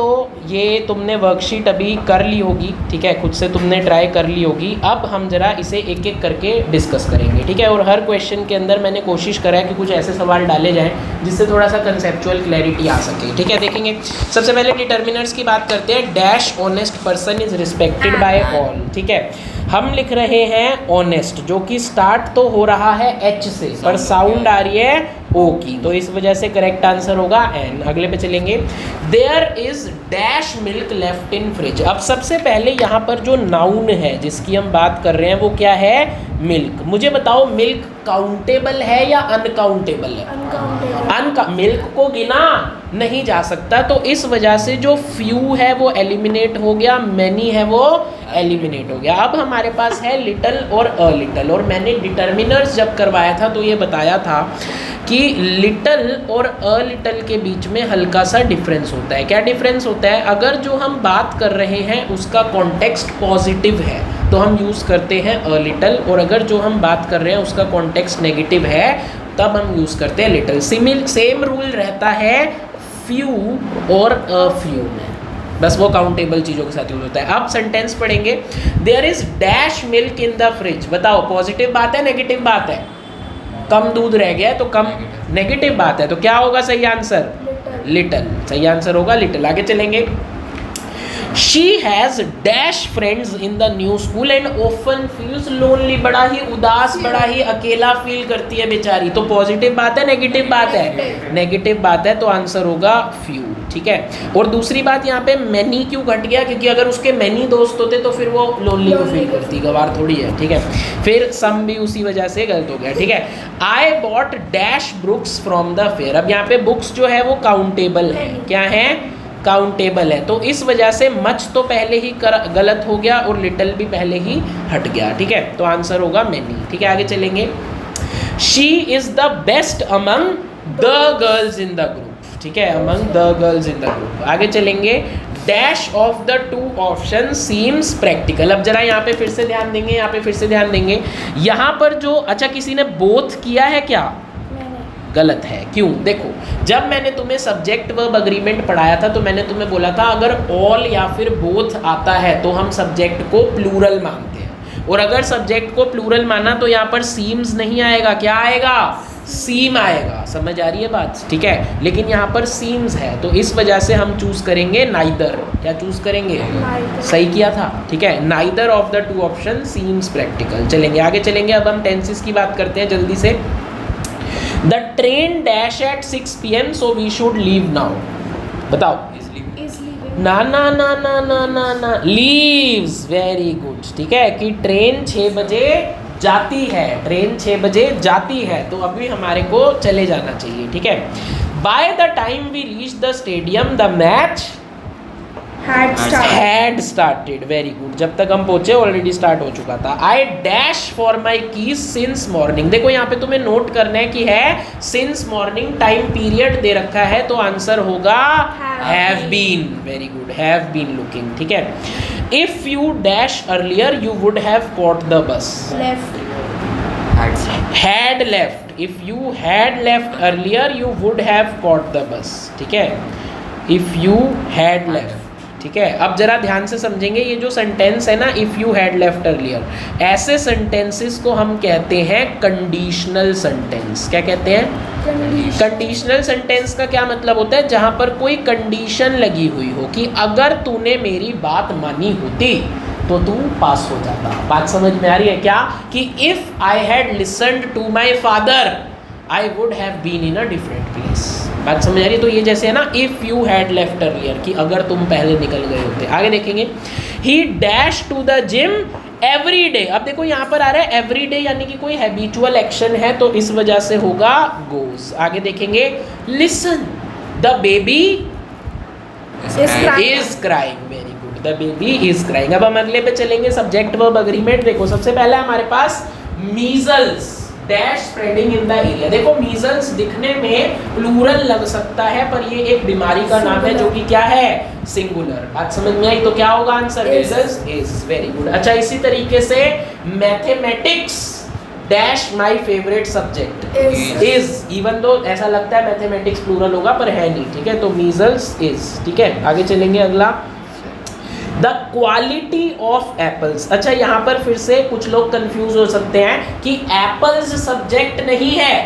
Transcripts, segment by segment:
तो ये तुमने वर्कशीट अभी कर ली होगी, ठीक है, खुद से तुमने ट्राई कर ली होगी। अब हम जरा इसे एक एक करके डिस्कस करेंगे, ठीक है। और हर क्वेश्चन के अंदर मैंने कोशिश करा है कि कुछ ऐसे सवाल डाले जाएं जिससे थोड़ा सा कंसेप्चुअल क्लैरिटी आ सके, ठीक है। देखेंगे सबसे पहले डिटर्मिनर्स की बात करते हैं। Dash honest person is respected by all, ठीक है। हम लिख रहे हैं ऑनेस्ट, जो कि स्टार्ट तो हो रहा है एच से पर साउंड आ रही है ओ की, तो इस वजह से करेक्ट आंसर होगा एन। अगले पे चलेंगे। There is dash milk left in fridge. अब सबसे पहले यहाँ पर जो नाउन है जिसकी हम बात कर रहे हैं वो क्या है? मिल्क। मुझे बताओ मिल्क काउंटेबल है या अनकाउंटेबल है? मिल्क को गिना नहीं जा सकता, तो इस वजह से जो फ्यू है वो एलिमिनेट हो गया, मैनी है वो एलिमिनेट हो गया। अब हमारे पास है लिटल और अ लिटल, और मैंने डिटर्मिनर्स जब करवाया था तो ये बताया था कि लिटल और अ लिटल के बीच में हल्का सा डिफरेंस होता है। क्या डिफरेंस होता है? अगर जो हम बात कर रहे हैं उसका कॉन्टेक्स्ट पॉजिटिव है तो हम यूज़ करते हैं अ लिटल, और अगर जो हम बात कर रहे हैं उसका कॉन्टेक्स्ट नेगेटिव है तब हम यूज़ करते हैं लिटल। सेम रूल रहता है फ्यू और अ फ्यू में, बस वो काउंटेबल चीज़ों के साथ यूज होता है। अब सेंटेंस पढ़ेंगे। There is dash milk in the fridge. बताओ पॉजिटिव बात है नेगेटिव बात है? कम दूध रह गया है तो कम नेगेटिव बात है, तो क्या होगा सही आंसर? लिटल। सही आंसर होगा लिटल। आगे चलेंगे। She has dash friends in the new school and often feels lonely. बड़ा ही उदास, बड़ा ही अकेला फील करती है बेचारी, तो पॉजिटिव बात है नेगेटिव बात है? नेगेटिव बात है, तो आंसर होगा फ्यू, ठीक है। और दूसरी बात यहाँ पे मैनी क्यों घट गया? क्योंकि अगर उसके मैनी दोस्त होते तो फिर वो लोनली को फील करती, गवार थोड़ी है, ठीक है। फिर सम भी उसी वजह से गलत हो गया, ठीक है। I bought dash books from the fair. अब यहाँ पे बुक्स जो है वो काउंटेबल है, क्या है? काउंटेबल है, तो इस वजह से मच तो पहले ही गलत हो गया और लिटल भी पहले ही हट गया, ठीक है। तो आंसर होगा मैनी, ठीक है। आगे चलेंगे। She is the best among the girls in the group, ठीक है, among the girls in the group. आगे चलेंगे। Dash of the two option seems practical. अब जरा यहाँ पे फिर से ध्यान देंगे, यहाँ पे फिर से ध्यान देंगे। यहाँ पर जो, अच्छा किसी ने बोथ किया है क्या? गलत है। क्यों? देखो, जब मैंने तुम्हें सब्जेक्ट वर्ब अग्रीमेंट पढ़ाया था तो मैंने तुम्हें बोला था अगर ऑल या फिर बोथ आता है तो हम सब्जेक्ट को प्लूरल मानते हैं, और अगर सब्जेक्ट को प्लूरल माना तो यहाँ पर सीम्स नहीं आएगा, क्या आएगा? सीम आएगा। समझ आ रही है बात? ठीक है, लेकिन यहाँ पर सीम्स है तो इस वजह से हम चूज करेंगे नाइदर। क्या चूज करेंगे? सही किया था, ठीक है। Neither of the two option seems practical. चलेंगे आगे चलेंगे। अब हम टेंसेस की बात करते हैं जल्दी से। The train dash at 6 PM, so we should leave now. बताओ। ना ना ना ना ना ना ना leaves, very good, ठीक है, कि ट्रेन 6 बजे जाती है, ट्रेन 6 बजे जाती है, तो अभी हमारे को चले जाना चाहिए, ठीक है। By the time we reached the stadium, the match had started, very good, जब तक हम पहुंचे ऑलरेडी स्टार्ट हो चुका था। I dash for my keys since morning। देखो यहाँ पे तुम्हें नोट करना है कि है since morning, टाइम पीरियड दे रखा है, तो आंसर होगा have been, very good, have been looking, ठीक है। If you dash earlier, you would have caught the bus. Had left. If you had left earlier, you would have caught the bus, ठीक है। If you had left, ठीक है। अब जरा ध्यान से समझेंगे, ये जो सेंटेंस है ना, if you had left earlier, ऐसे सेंटेंसेस को हम कहते हैं कंडीशनल सेंटेंस। क्या कहते हैं? कंडीशनल सेंटेंस का क्या मतलब होता है? जहाँ पर कोई कंडीशन लगी हुई हो कि अगर तूने मेरी बात मानी होती तो तू पास हो जाता। बात समझ में आ रही है क्या? कि if I had listened to my father, I would have been in a different place. बात समझ आ रही है? तो ये जैसे है ना, if you had left earlier, कि अगर तुम पहले निकल गए होते। आगे देखेंगे। He dash to the gym every day. अब देखो यहाँ पर आ रहा है एवरी डे, यानी कि कोई हैबिचुअल एक्शन है, तो इस वजह से होगा गोज। आगे देखेंगे। Listen, the baby is crying, very good, the baby is crying. अब हम अगले पे चलेंगे, सब्जेक्ट वर्ब अग्रीमेंट। देखो सबसे पहले हमारे पास measles dash spreading in the area. देखो मीजल्स दिखने में प्लूरल लग सकता है पर ये एक बीमारी का नाम है जो कि क्या है? सिंगुलर। बात समझ में आई? तो क्या होगा answer? Measles is, very good. अच्छा, इसी तरीके से mathematics dash my favourite subject is, even though ऐसा लगता है मैथमेटिक्स प्लूरल होगा पर है नहीं, ठीक है। तो मीजल्स इज, ठीक है। आगे चलेंगे अगला, द क्वालिटी ऑफ एप्पल्स। अच्छा यहाँ पर फिर से कुछ लोग कंफ्यूज हो सकते हैं कि एप्पल्स सब्जेक्ट नहीं है,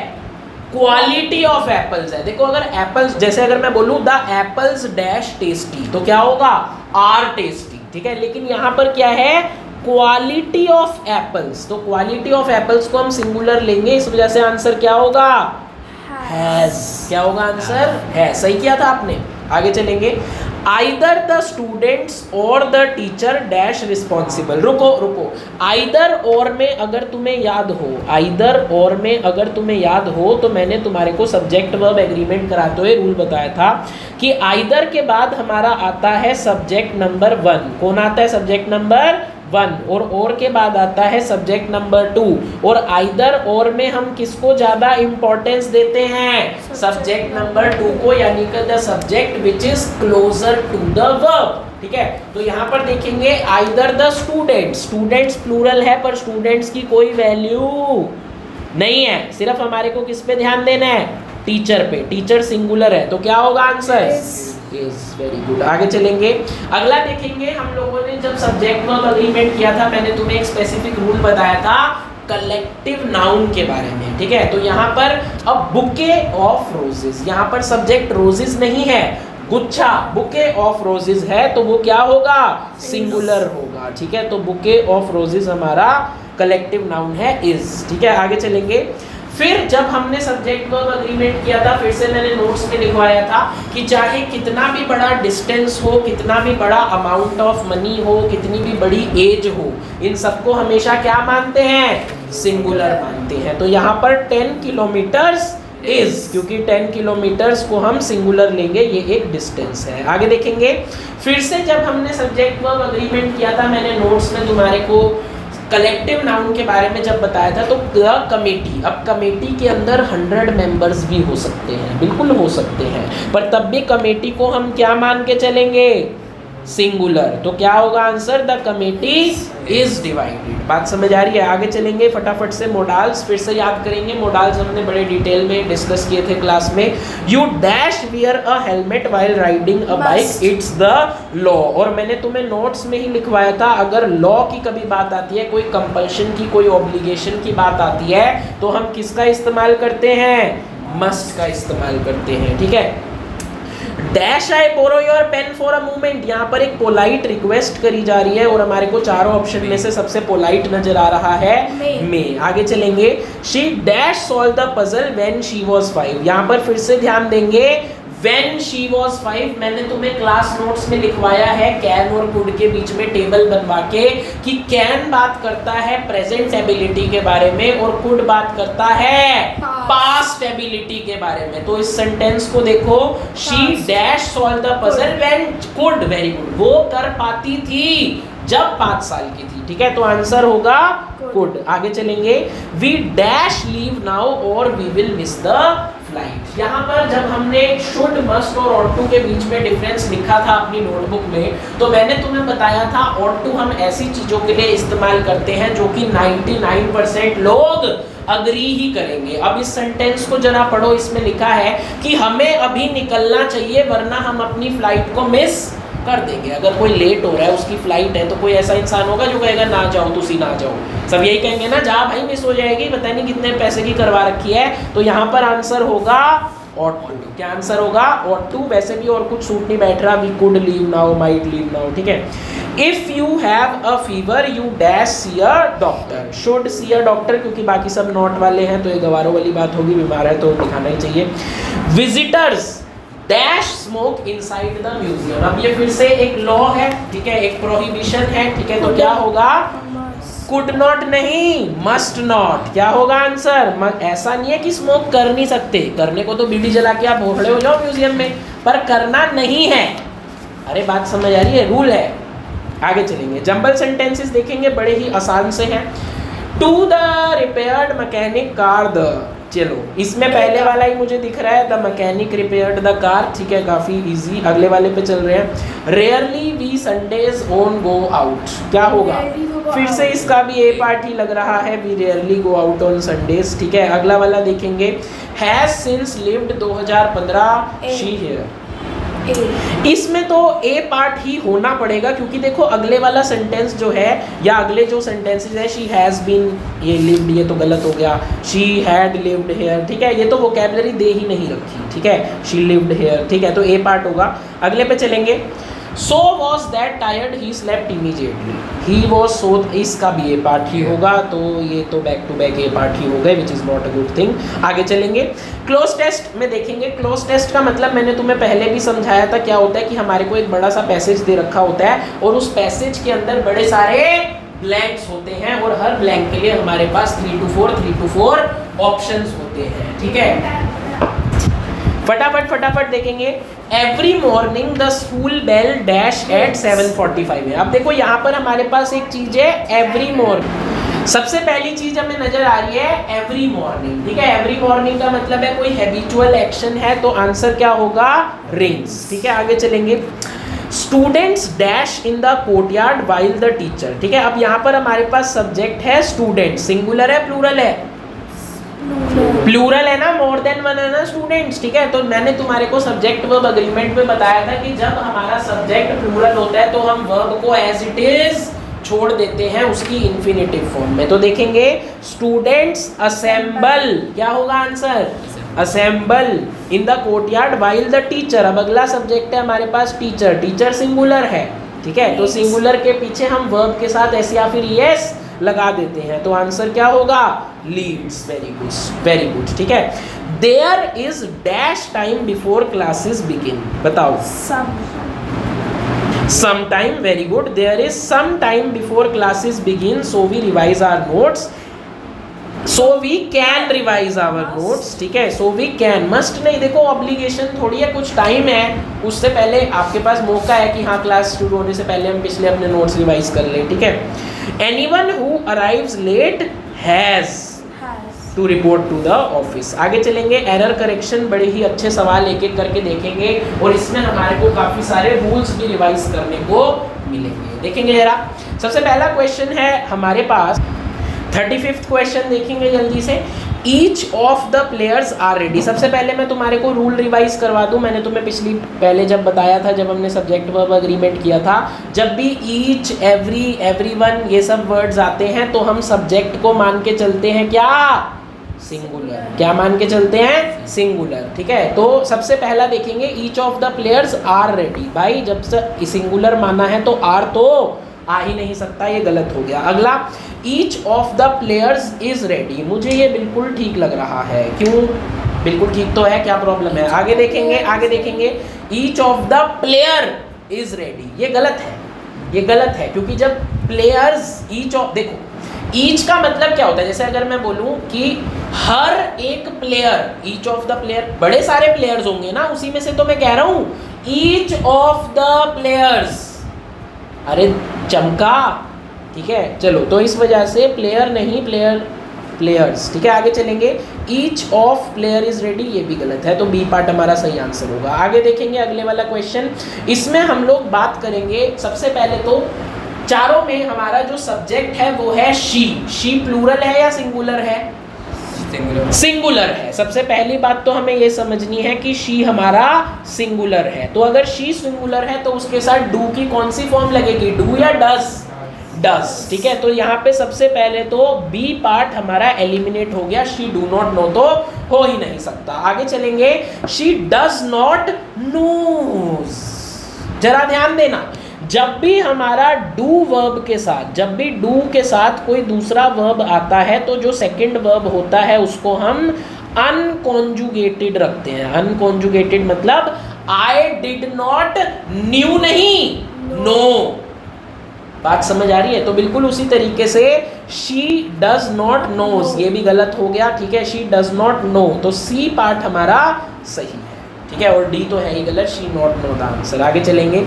क्वालिटी ऑफ एप्पल्स है। देखो अगर एप्पल्स, जैसे अगर मैं बोलूँ द एप्पल्स डैश टेस्टी, तो क्या होगा, आर टेस्टी, ठीक है। लेकिन यहाँ पर क्या है, क्वालिटी ऑफ एप्पल्स, तो क्वालिटी ऑफ एप्पल्स को हम सिंगुलर लेंगे, इस वजह से आंसर क्या होगा, हैज। क्या होगा आंसर, है। सही किया था आपने। आगे चलेंगे, आइदर द स्टूडेंट्स और द टीचर डैश रिस्पॉन्सिबल। रुको रुको, आइदर और में अगर तुम्हें याद हो, आइदर और में अगर तुम्हें याद हो तो मैंने तुम्हारे को सब्जेक्ट वर्ब एग्रीमेंट कराते हुए रूल बताया था कि आइदर के बाद हमारा आता है सब्जेक्ट नंबर 1। कौन आता है, सब्जेक्ट नंबर 1, और के बाद आता है सब्जेक्ट नंबर 2। और आइदर और में हम किसको ज्यादा इंपॉर्टेंस देते हैं, सब्जेक्ट नंबर 2 को, यानी कि the subject which is closer to the verb, ठीक है। तो यहाँ पर देखेंगे either the student, students plural है पर स्टूडेंट्स की कोई वैल्यू नहीं है, सिर्फ हमारे को किस पे ध्यान देना है, टीचर पे, टीचर सिंगुलर है, तो क्या होगा आंसर, इज। Very good. आगे चलेंगे, अगला देखेंगे, हम लोगों ने जब सब्जेक्ट वर्ब एग्रीमेंट किया था मैंने तुम्हें एक स्पेसिफिक रूल बताया था कलेक्टिव नाउन के बारे में, ठीक है। तो यहाँ पर अब बुके ऑफ रोजेस, यहाँ पर सब्जेक्ट रोजेस नहीं है, गुच्छा, बुके ऑफ रोजेस है, तो वो क्या होगा, सिंगुलर होगा, ठीक है। तो बुके ऑफ रोजेस हमारा कलेक्टिव नाउन है, इज, ठीक है। आगे चलेंगे, फिर जब हमने सब्जेक्ट वर्ब एग्रीमेंट किया था, फिर से मैंने नोट्स में लिखवाया था कि चाहे कितना भी बड़ा डिस्टेंस हो, कितना भी बड़ा अमाउंट ऑफ मनी हो, कितनी भी बड़ी एज हो, इन सबको हमेशा क्या मानते हैं, सिंगुलर मानते हैं। तो यहाँ पर 10 किलोमीटर्स इज, क्योंकि 10 किलोमीटर्स को हम सिंगुलर लेंगे, ये एक डिस्टेंस है। आगे देखेंगे, फिर से जब हमने सब्जेक्ट वर्ब एग्रीमेंट किया था, मैंने नोट्स में तुम्हारे को कलेक्टिव नाउन के बारे में जब बताया था, तो द कमेटी, अब कमेटी के अंदर 100 मेंबर्स भी हो सकते हैं, बिल्कुल हो सकते हैं, पर तब भी कमेटी को हम क्या मान के चलेंगे, सिंगुलर। तो क्या होगा answer, the committee is divided. बात समझ आ रही है। आगे चलेंगे फटाफट से, मोडाल्स फिर से याद करेंगे, मोडाल्स हमने बड़े डिटेल में डिस्कस किए थे क्लास में। You dash wear a helmet while riding a bike, it's the law. और मैंने तुम्हें नोट्स में ही लिखवाया था, अगर लॉ की कभी बात आती है, कोई कंपल्शन की, कोई ऑब्लिगेशन की बात आती है, तो हम किसका इस्तेमाल करते हैं, मस्ट का इस्तेमाल करते हैं, ठीक है। Dash I borrow your pen for a moment, यहाँ पर एक पोलाइट रिक्वेस्ट करी जा रही है और हमारे को चारों ऑप्शन में से सबसे पोलाइट नजर आ रहा है मे। आगे चलेंगे, she dash solve the puzzle when she was 5। यहाँ पर फिर से ध्यान देंगे, व्हेन शी वाज 5 मैंने तुम्हें क्लास नोट्स में लिखवाया है कैन और कुड के बीच में टेबल बनवा के, कि कैन बात करता है प्रेजेंट एबिलिटी के बारे में और कुड बात करता है पास्ट एबिलिटी के बारे में। तो इस सेंटेंस को देखो, she dash solve the puzzle when could, very good, वो कर पाती थी जब 5 साल की थी, ठीक है। तो आंसर होगा कुड। आगे चलेंगे, वी डैश लीव नाउ और we will miss the flight. यहाँ पर जब हमने शुड, मस्ट और ought to के बीच में डिफरेंस लिखा था अपनी नोटबुक में, तो मैंने तुम्हें बताया था ought to हम ऐसी चीजों के लिए इस्तेमाल करते हैं जो कि 99% लोग अग्री ही करेंगे। अब इस सेंटेंस को जरा पढ़ो, इसमें लिखा है कि हमें अभी निकलना चाहिए वरना हम अपनी फ्लाइट को मिस कर देंगे। अगर कोई लेट हो रहा है, उसकी फ्लाइट है, तो कोई ऐसा इंसान होगा जो कहेगा ना जाओ, तुसी ना जाओ, सब यही कहेंगे ना, जा भाई मिस हो जाएगी, पता नहीं कितने पैसे की करवा रखी है। तो यहाँ पर आंसर होगा ought to। क्या आंसर होगा, ought to। वैसे भी और कुछ सूट नहीं बैठ रहा, we could leave now, might leave now, ठीक है। If you have a fever you dash see a doctor, should see a doctor, क्योंकि बाकी सब नॉट वाले हैं तो ये गवारों वाली बात होगी, बीमार है तो दिखाना ही चाहिए। Visitors dash smoke inside the museum, अब ये फिर से एक लॉ है, ठीक है, एक प्रोहिबिशन है, ठीक है। तो क्या होगा, कुड नॉट नहीं, मस्ट नॉट। क्या होगा आंसर, ऐसा नहीं है कि स्मोक कर नहीं सकते, करने को तो बीड़ी जला के आप भोपड़े हो जाओ म्यूजियम में, पर करना नहीं है। अरे बात समझ आ रही है, रूल है। आगे चलेंगे, जंबल सेंटेंसेस देखेंगे, बड़े ही आसान से हैं। To the repaired mechanic car the, चलो इसमें पहले वाला ही मुझे दिख रहा है, the mechanic repaired the car, ठीक है काफी इजी। अगले वाले पे चल रहे हैं, rarely we Sundays on go out, क्या होगा? फिर से इसका भी ए पार्ट ही लग रहा है, we rarely go out on Sundays, ठीक है। अगला वाला देखेंगे, has since lived 2015 she here, इसमें तो ए पार्ट ही होना पड़ेगा क्योंकि देखो अगले वाला सेंटेंस जो है या अगले जो सेंटेंसेस है, शी हैज़ बीन, ये लिव्ड ये तो गलत हो गया, शी हैड लिव्ड हेयर, ठीक है, ये तो वोकैबुलरी दे ही नहीं रखी, ठीक है, शी लिव्ड हेयर, ठीक है, तो ए पार्ट होगा। अगले पे चलेंगे, so was that tired he slept immediately, he was so, इसका भी ए पार्ट ही होगा, तो ये तो back to back A part ही हो गए, which is not a good thing. आगे चलेंगे, क्लोज टेस्ट में देखेंगे। क्लोज टेस्ट का मतलब मैंने तुम्हें पहले भी समझाया था, क्या होता है कि हमारे को एक बड़ा सा पैसेज दे रखा होता है और उस पैसेज के अंदर बड़े सारे ब्लैंक्स होते हैं और हर ब्लैंक के लिए हमारे पास 3 to 4 ऑप्शंस होते हैं, ठीक है। फटाफट देखेंगे, every morning the school bell dash at 7:45 है। अब देखो यहाँ पर हमारे पास एक चीज है, एवरी मॉर्निंग, सबसे पहली चीज हमें नजर आ रही है एवरी मॉर्निंग, ठीक है। एवरी मॉर्निंग का मतलब है कोई हैबिचुअल एक्शन है, तो आंसर क्या होगा? रिंग्स, ठीक है। आगे चलेंगे, students dash in the courtyard while the teacher, ठीक है। अब यहाँ पर हमारे पास सब्जेक्ट है स्टूडेंट, सिंगुलर है प्लूरल है? प्लूरल है ना, मोर देन वन है ना स्टूडेंट्स, ठीक है। तो मैंने तुम्हारे को सब्जेक्ट वर्ब एग्रीमेंट में बताया था कि जब हमारा सब्जेक्ट प्लूरल होता है तो हम वर्ब को एज इट इज छोड़ देते हैं उसकी इंफिनिटिव फॉर्म में। तो देखेंगे, स्टूडेंट्स असेंबल, क्या होगा answer? Assemble in the courtyard while the teacher. अब अगला सब्जेक्ट है हमारे पास टीचर, टीचर सिंगुलर है, ठीक है। तो सिंगुलर के पीछे हम वर्ब के साथ एस या फिर यस लगा देते हैं, तो आंसर क्या होगा? लीड्स, वेरी गुड, ठीक है। There is dash time before classes begin, बताओ। Some time, very good, there is some time before classes begin, so we revise our notes, so we can revise our notes, ठीक है। सो we can, must नहीं, देखो obligation थोड़ी है, कुछ time है, उससे पहले आपके पास मौका है कि हाँ क्लास शुरू होने से पहले हम पिछले अपने नोट्स रिवाइज कर लें, ठीक है। Anyone who arrives late has to report to the office. आगे चलेंगे, एरर करेक्शन, बड़े ही अच्छे सवाल एक एक करके देखेंगे और इसमें हमारे को काफ़ी सारे रूल्स भी रिवाइज करने को मिलेंगे। देखेंगे जरा, सबसे पहला क्वेश्चन है हमारे पास 35th क्वेश्चन, देखेंगे जल्दी से। Each of the players are ready. सबसे पहले मैं तुम्हारे को रूल रिवाइज करवा दूं, मैंने तुम्हें पहले जब बताया था, जब हमने सब्जेक्ट वर्ब एग्रीमेंट किया था, जब भी ईच, एवरी, एवरीवन ये सब वर्ड्स आते हैं तो हम सब्जेक्ट को मान के चलते हैं क्या? सिंगुलर। क्या मान के चलते हैं? सिंगुलर, ठीक है। तो सबसे पहला देखेंगे, each of the players are ready. भाई जब से सिंगुलर माना है तो आर तो आ ही नहीं सकता, ये गलत हो गया। अगला, each of the players is ready, मुझे ये बिल्कुल ठीक लग रहा है, क्यों? बिल्कुल ठीक तो है, क्या प्रॉब्लम है? आगे देखेंगे, each of the player is ready, ये गलत है क्योंकि जब प्लेयर्स, ईच ऑफ, देखो ईच का मतलब क्या होता है, जैसे अगर मैं बोलूं कि हर एक player, each of the player, बड़े सारे प्लेयर्स होंगे ना, उसी में से तो मैं कह रहा हूं ईच ऑफ द प्लेयर्स, अरे चमका, ठीक है। चलो, तो इस वजह से प्लेयर नहीं, प्लेयर्स, ठीक है। आगे चलेंगे, each of player is ready, ये भी गलत है, तो बी पार्ट हमारा सही आंसर होगा। आगे देखेंगे अगले वाला क्वेश्चन, इसमें हम लोग बात करेंगे सबसे पहले तो चारों में हमारा जो सब्जेक्ट है वो है शी प्लूरल है या सिंगुलर है? सिंगुलर है। सबसे पहली बात तो हमें ये समझनी है कि शी हमारा सिंगुलर है, तो अगर शी सिंगुलर है तो उसके साथ डू की कौन सी फॉर्म लगेगी? डू या डस, ठीक है। तो यहाँ पे सबसे पहले तो बी पार्ट हमारा एलिमिनेट हो गया, शी डू नॉट नो तो हो ही नहीं सकता। आगे चलेंगे, शी डज नॉट नोज। जरा ध्यान देना, जब भी हमारा डू वर्ब के साथ, जब भी डू के साथ कोई दूसरा वर्ब आता है तो जो सेकंड वर्ब होता है उसको हम अनकॉन्जुगेटेड रखते हैं। अनकॉन्जुगेटेड मतलब आई डिड नॉट, न्यू नहीं, नो। बात समझ आ रही है? तो बिल्कुल उसी तरीके से शी डज नॉट नोज, ये भी गलत हो गया, ठीक है। शी डज नॉट नो, तो सी पार्ट हमारा सही है, ठीक है, और डी तो है ही गलत, she not know the answer. आगे चलेंगे,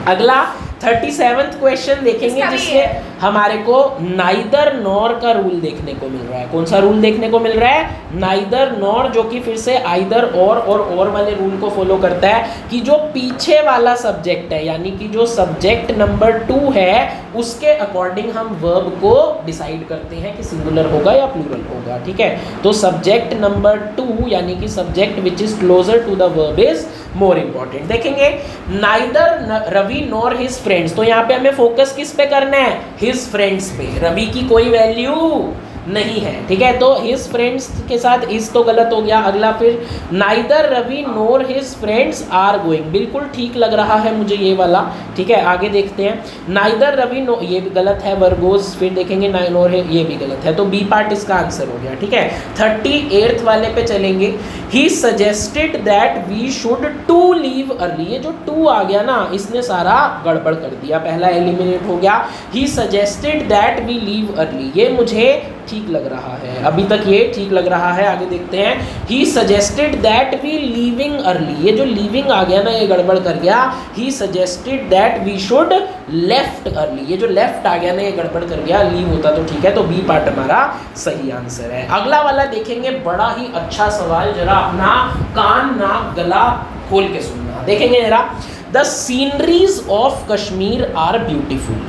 अगला 37th क्वेश्चन देखेंगे, जिसमें हमारे को नाइदर नॉर का रूल देखने को मिल रहा है। कौन सा रूल देखने को मिल रहा है? नाइदर नॉर, जो कि फिर से आइदर और वाले रूल को फॉलो करता है कि जो पीछे वाला सब्जेक्ट है, यानी कि जो सब्जेक्ट नंबर 2 है, उसके अकॉर्डिंग हम वर्ब को डिसाइड करते हैं कि सिंगुलर होगा या प्लूरल होगा। ठीक है, तो सब्जेक्ट नंबर 2 यानी कि subject which is closer to the verb is more important. देखेंगे neither Ravi nor his friends, तो यहाँ पे हमें फोकस किस पे करना है? हिज फ्रेंड्स पे। रवि की कोई वैल्यू नहीं है। ठीक है, तो हिज फ्रेंड्स के साथ इस तो गलत हो गया। अगला फिर neither Ravi nor his friends are going, बिल्कुल ठीक लग रहा है मुझे ये वाला। ठीक है, आगे देखते हैं। नाइदर रवि नो, ये भी गलत है। वर्गोज फिर देखेंगे नोर है, ये भी गलत है। तो बी पार्ट इसका आंसर हो गया। ठीक है, 38th वाले पे चलेंगे। He suggested that we should to leave early, ये जो टू आ गया ना, इसने सारा गड़बड़ कर दिया, पहला एलिमिनेट हो गया। He suggested that we leave early, ये मुझे ठीक लग रहा है, अभी तक ये ठीक लग रहा है। आगे देखते हैं। He suggested that we leaving early, ये जो लीविंग आ गया ना, ये गड़बड़ कर गया। He suggested that we should left early, ये जो लेफ्ट आ गया ना, ये गड़बड़ कर गया। लीव होता तो ठीक है, तो बी पार्ट हमारा सही आंसर है। अगला वाला देखेंगे, बड़ा ही अच्छा सवाल, जरा अपना कान नाक गला खोल के सुनना। देखेंगे जरा, the sceneries of Kashmir are beautiful,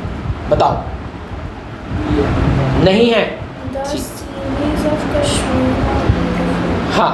बताओ। नहीं है? हाँ,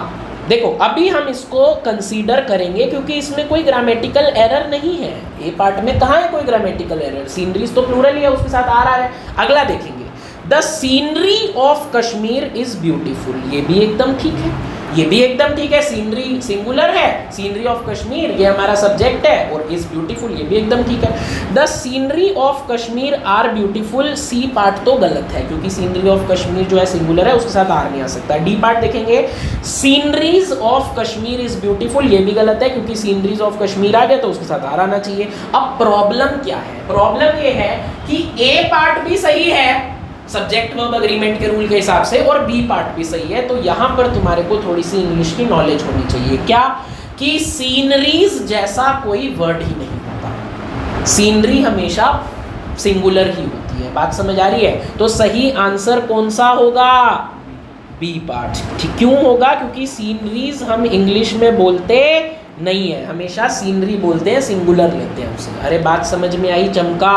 देखो अभी हम इसको कंसीडर करेंगे क्योंकि इसमें कोई ग्रामेटिकल एरर नहीं है। ए पार्ट में कहाँ है कोई ग्रामेटिकल एरर? सीनरीज तो प्लूरल ही है, उसके साथ आ रहा है। अगला देखेंगे, the scenery of Kashmir is beautiful, ये भी एकदम ठीक है, ये भी एकदम ठीक है। सीनरी सिंगुलर है, सीनरी ऑफ कश्मीर ये हमारा सब्जेक्ट है, और इज ब्यूटीफुल ये भी एकदम ठीक है। The scenery of Kashmir are beautiful, C part तो गलत है क्योंकि सीनरी ऑफ कश्मीर जो है सिंगुलर है, उसके साथ आर नहीं आ सकता। डी पार्ट देखेंगे, sceneries of Kashmir is beautiful, ये भी गलत है क्योंकि सीनरीज ऑफ कश्मीर आ गया तो उसके साथ आर आना चाहिए। अब प्रॉब्लम क्या है? प्रॉब्लम ये है कि ए पार्ट भी सही है सब्जेक्ट वर्ब एग्रीमेंट के रूल के हिसाब से, और बी पार्ट भी सही है। तो यहाँ पर तुम्हारे को थोड़ी सी इंग्लिश की नॉलेज होनी चाहिए। क्या? कि सीनरीज जैसा कोई वर्ड ही नहीं होता, सीनरी हमेशा सिंगुलर ही होती है। बात समझ आ रही है? तो सही आंसर कौन सा होगा? B part. ठीक, क्यों होगा? क्योंकि सीनरीज हम इंग्लिश में बोलते नहीं है, हमेशा सीनरी बोलते हैं, सिंगुलर लेते हैं उसे। अरे बात समझ में आई? चमका।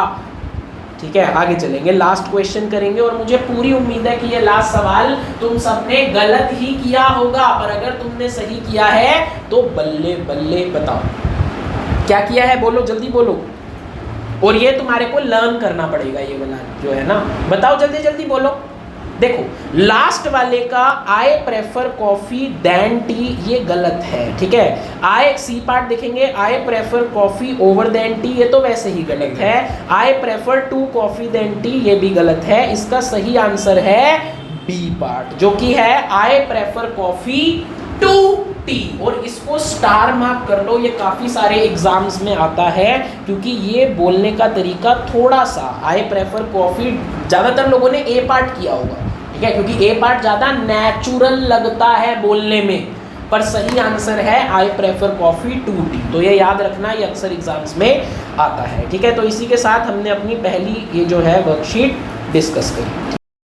ठीक है, आगे चलेंगे, लास्ट क्वेश्चन करेंगे, और मुझे पूरी उम्मीद है कि ये लास्ट सवाल तुम सबने गलत ही किया होगा, पर अगर तुमने सही किया है तो बल्ले बल्ले। बताओ क्या किया है, बोलो जल्दी बोलो। और ये तुम्हारे को लर्न करना पड़ेगा, ये वाला जो है ना, बताओ जल्दी जल्दी बोलो। देखो लास्ट वाले का I prefer coffee than tea, ये गलत है। ठीक है, आई सी पार्ट देखेंगे, I prefer coffee over than tea, ये तो वैसे ही गलत है। I prefer to coffee than tea, ये भी गलत है। इसका सही आंसर है बी पार्ट, जो कि है I prefer coffee to tea, और इसको स्टार मार्क कर लो, ये काफ़ी सारे एग्जाम्स में आता है क्योंकि ये बोलने का तरीका थोड़ा सा, आई प्रेफर कॉफ़ी ज़्यादातर लोगों ने ए पार्ट किया होगा। ठीक है, क्योंकि ए पार्ट ज़्यादा नेचुरल लगता है बोलने में, पर सही आंसर है I prefer coffee to tea. तो ये याद रखना, ये अक्सर एग्जाम्स में आता है। ठीक है, तो इसी के साथ हमने अपनी पहली ये जो है वर्कशीट डिस्कस करी।